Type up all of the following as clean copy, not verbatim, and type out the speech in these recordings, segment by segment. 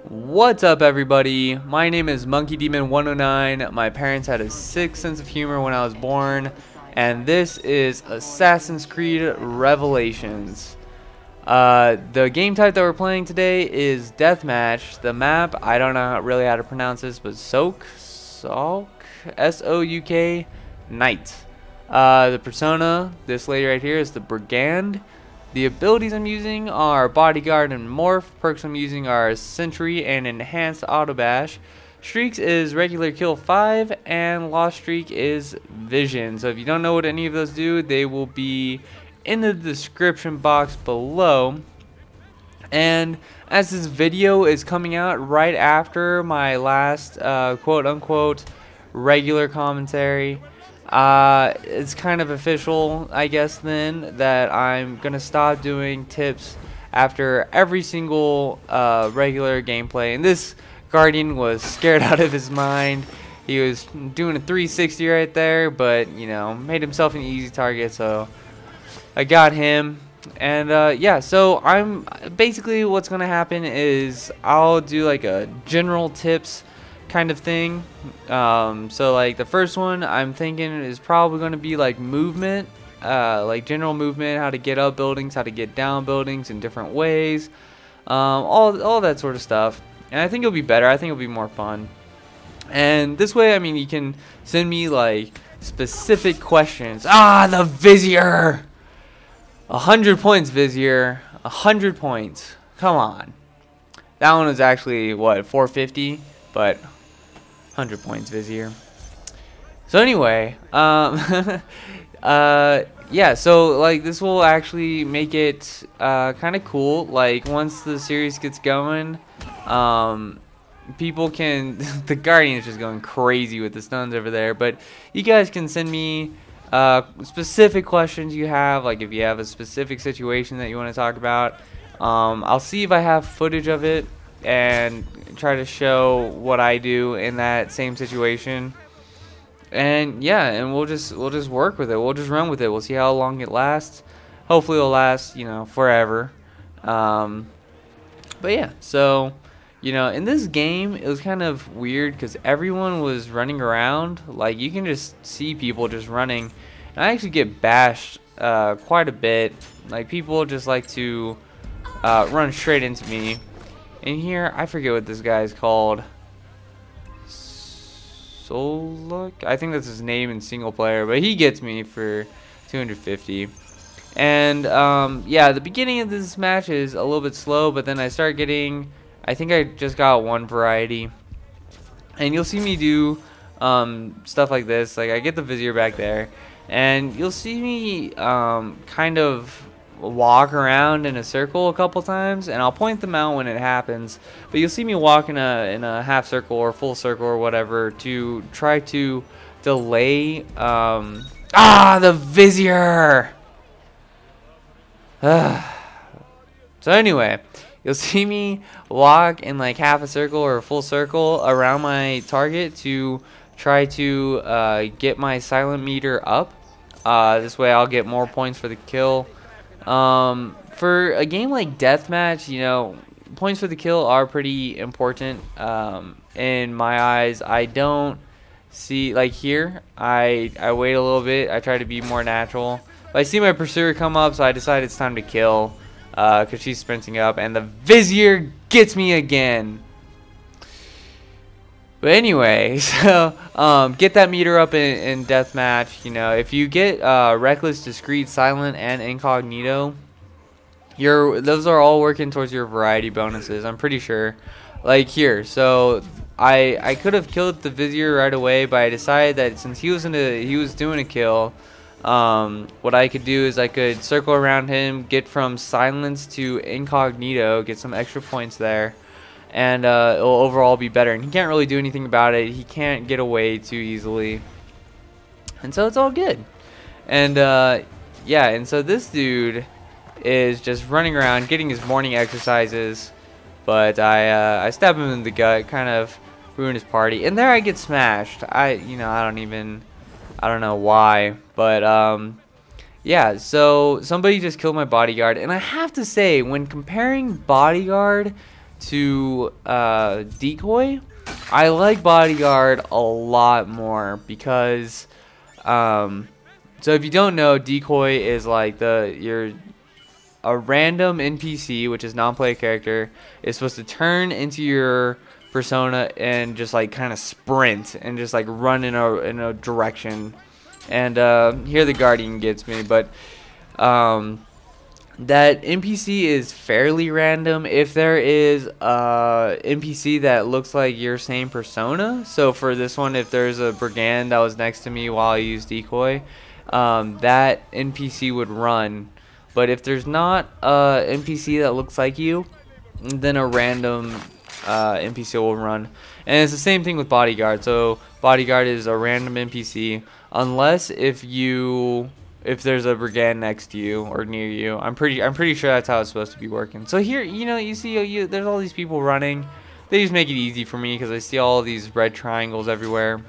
What's up, everybody? My name is Monkey Demon 109. My parents had a sick sense of humor when I was born, and this is Assassin's Creed Revelations. The game type that we're playing today is Deathmatch. The map, I don't know really how to pronounce this, but Souk, S-O-U-K, Knight. The persona, this lady right here, is the Brigand. The abilities I'm using are Bodyguard and Morph. Perks I'm using are Sentry and Enhanced Autobash. Streaks is regular kill 5, and Lost Streak is Vision. So if you don't know what any of those do, they will be in the description box below. And as this video is coming out right after my last quote-unquote regular commentary, it's kind of official, I guess, then, that I'm gonna stop doing tips after every single regular gameplay. And this Guardian was scared out of his mind. He was doing a 360 right there, but you know, made himself an easy target, so I got him. And yeah, so I'm basically, what's gonna happen is I'll do like a general tips kind of thing. So like the first one I'm thinking is probably going to be like movement, like general movement, how to get up buildings, how to get down buildings in different ways, all that sort of stuff. And I think it'll be better. I think it'll be more fun. And this way, I mean, you can send me like specific questions. The VIZIER, 100 points, VIZIER, 100 points. Come on, that one was actually what, 450, but 100 points, VIZIER. So anyway, yeah, so like this will actually make it kind of cool. Like once the series gets going, people can the Guardian is just going crazy with the stuns over there, but you guys can send me specific questions you have, like if you have a specific situation that you want to talk about. I'll see if I have footage of it and try to show what I do in that same situation. And yeah, and we'll just work with it. We'll just run with it. We'll see how long it lasts. Hopefully it'll last, you know, forever. But yeah, so you know, in this game it was kind of weird because everyone was running around. Like you can just see people just running, and I actually get bashed quite a bit. Like people just like to run straight into me. In here, I forget what this guy's called. Soluk? I think that's his name in single player, but he gets me for 250. And yeah, the beginning of this match is a little bit slow, but then I start getting, I think I just got one variety. And you'll see me do stuff like this. Like I get the VIZIER back there, and you'll see me kind of walk around in a circle a couple times, and I'll point them out when it happens, but you'll see me walk in a half circle or full circle or whatever to try to delay the VIZIER. So anyway, you'll see me walk in like half a circle or a full circle around my target to try to get my silent meter up. This way I'll get more points for the kill. For a game like Deathmatch, you know, points for the kill are pretty important in my eyes. I don't see, like here, I wait a little bit. I try to be more natural. But I see my pursuer come up, so I decide it's time to kill because she's sprinting up, and the VIZIER gets me again. But anyway, so get that meter up in Deathmatch. You know, if you get Reckless, Discreet, Silent, and Incognito, those are all working towards your variety bonuses, I'm pretty sure. Like here, so I could have killed the VIZIER right away, but I decided that since he was doing a kill, what I could do is I could circle around him, get from Silence to Incognito, get some extra points there. And it'll overall be better, and he can't really do anything about it. He can't get away too easily, and so it's all good. And yeah, and so this dude is just running around getting his morning exercises, but I stab him in the gut, kind of ruin his party, and there I get smashed. I don't know why, but yeah, so somebody just killed my Bodyguard, and I have to say, when comparing Bodyguard to decoy, I like Bodyguard a lot more because so if you don't know, decoy is like a random NPC, which is non-player character, is supposed to turn into your persona and just like kind of sprint and just like run in a direction. And here the Guardian gets me, but that NPC is fairly random if there is a NPC that looks like your same persona. So for this one, if there's a brigand that was next to me while I used decoy, that NPC would run. But if there's not a NPC that looks like you, then a random NPC will run. And it's the same thing with Bodyguard. So Bodyguard is a random NPC unless if there's a brigand next to you or near you. I'm pretty sure that's how it's supposed to be working. So here, you see there's all these people running. They just make it easy for me because I see all these red triangles everywhere.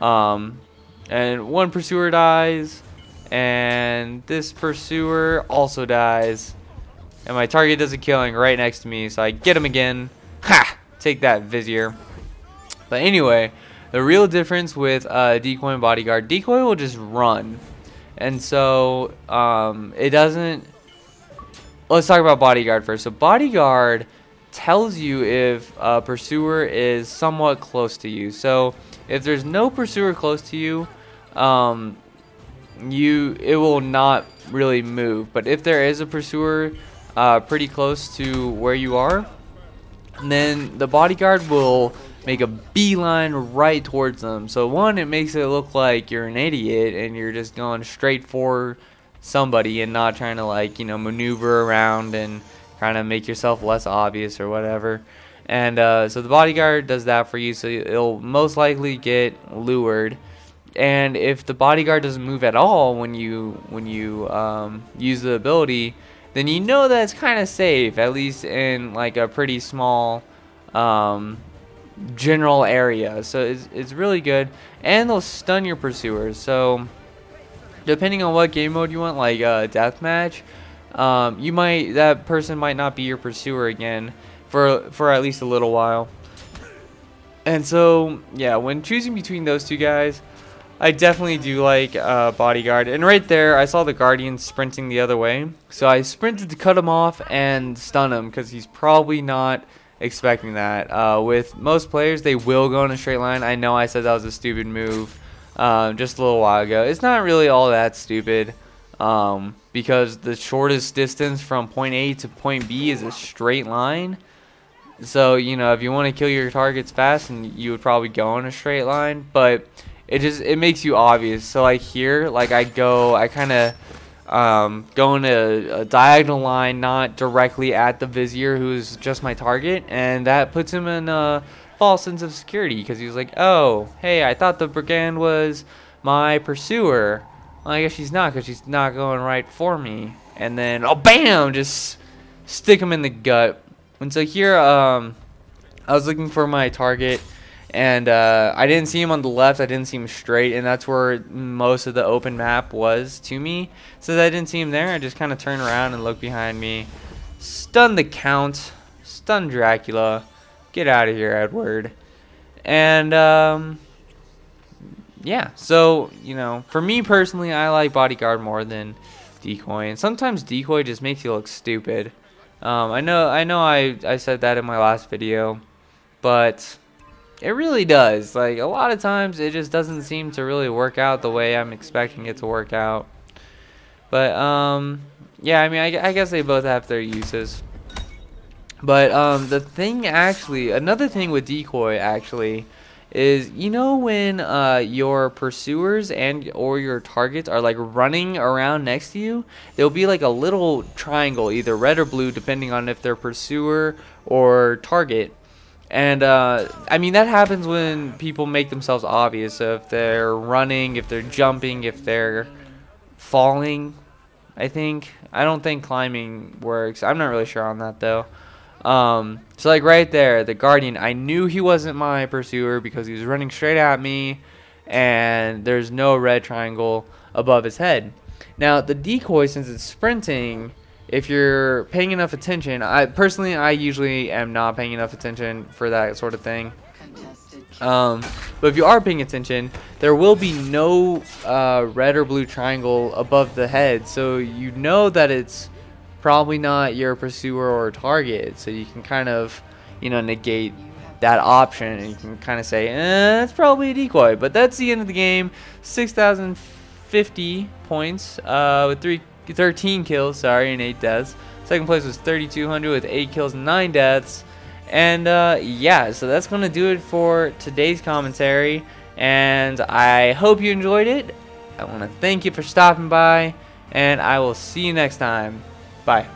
And one pursuer dies, and this pursuer also dies, and my target does a killing right next to me, so I get him again. Ha! Take that, VIZIER. But anyway, the real difference with decoy and Bodyguard, decoy will just run. And so it doesn't. Let's talk about Bodyguard first. So Bodyguard tells you if a pursuer is somewhat close to you. So if there's no pursuer close to you, it will not really move. But if there is a pursuer pretty close to where you are, then the Bodyguard will make a beeline right towards them. So one, it makes it look like you're an idiot and you're just going straight for somebody and not trying to like maneuver around and kind of make yourself less obvious or whatever. And so the Bodyguard does that for you, so it'll most likely get lured. And if the Bodyguard doesn't move at all when you use the ability, then you know that it's kind of safe, at least in like a pretty small general area. So it's really good, and they'll stun your pursuers. So depending on what game mode you want, like Deathmatch, that person might not be your pursuer again for at least a little while. And so yeah, when choosing between those two guys, I definitely do like Bodyguard. And right there, I saw the Guardian sprinting the other way, so I sprinted to cut him off and stun him because he's probably not expecting that. With most players, they will go in a straight line. I know I said that was a stupid move just a little while ago. It's not really all that stupid because the shortest distance from point A to point B is a straight line. So if you want to kill your targets fast, and you would probably go in a straight line, but it makes you obvious. So like here, like I kind of go in a diagonal line, not directly at the VIZIER, who's just my target, and that puts him in a false sense of security because he was like, oh, hey, I thought the brigand was my pursuer. Well, I guess she's not, because she's not going right for me. And then, oh, bam, just stick him in the gut. And so here, I was looking for my target, and I didn't see him on the left. I didn't see him straight, and that's where most of the open map was to me. So I didn't see him there. I just kind of turned around and looked behind me. Stun the Count. Stun Dracula. Get out of here, Edward. And yeah, so for me personally, I like Bodyguard more than decoy, and sometimes decoy just makes you look stupid. I know I said that in my last video, but it really does. Like, a lot of times it just doesn't seem to really work out the way I'm expecting it to work out. But yeah, I mean, I guess they both have their uses. But the thing actually, another thing with decoy actually, is when your pursuers or your targets are like running around next to you, there'll be like a little triangle, either red or blue, depending on if they're pursuer or target. And I mean, that happens when people make themselves obvious. So if they're running, if they're jumping, if they're falling, I don't think climbing works. I'm not really sure on that though. So like right there, the Guardian, I knew he wasn't my pursuer because he was running straight at me, and there's no red triangle above his head. Now the decoy, since it's sprinting, if you're paying enough attention, I usually am not paying enough attention for that sort of thing. But if you are paying attention, there will be no red or blue triangle above the head, so you know that it's probably not your pursuer or target. So you can kind of, you know, negate that option, and you can kind of say, it's probably a decoy. But that's the end of the game. 6,050 points with 13 kills, sorry, and 8 deaths. Second place was 3,200 with 8 kills and 9 deaths. And yeah, so that's gonna do it for today's commentary, and I hope you enjoyed it. I want to thank you for stopping by, and I will see you next time. Bye.